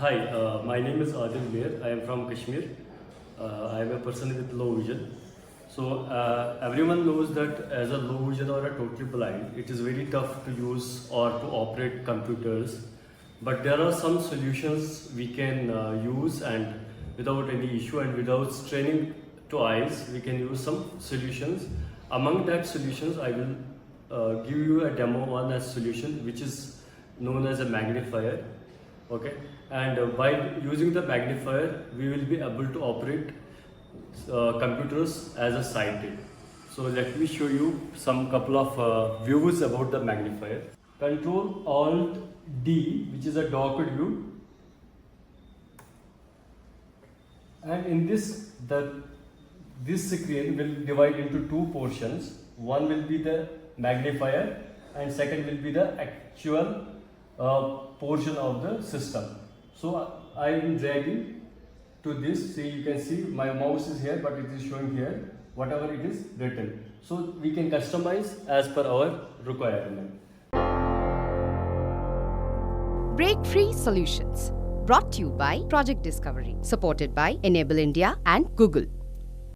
Hi, my name is Adil Mir. I am from Kashmir. I am a person with low vision. So everyone knows that as a low vision or a totally blind, it is very tough to use or to operate computers. But there are some solutions we can use and without any issue and without straining to eyes, we can use some solutions. Among that solutions, I will give you a demo on a solution which is known as a magnifier. Okay, and by using the magnifier, we will be able to operate computers as a sighted. So let me show you some couple of views about the magnifier. Control Alt D, which is a docked view, and in this screen will divide into two portions. One will be the magnifier, and second will be the actual portion of the system. So I am dragging to this. See, you can see my mouse is here, but it is showing here whatever it is written. So we can customize as per our requirement. Breakfreesolutions, brought to you by Project Discovery, supported by Enable India and Google.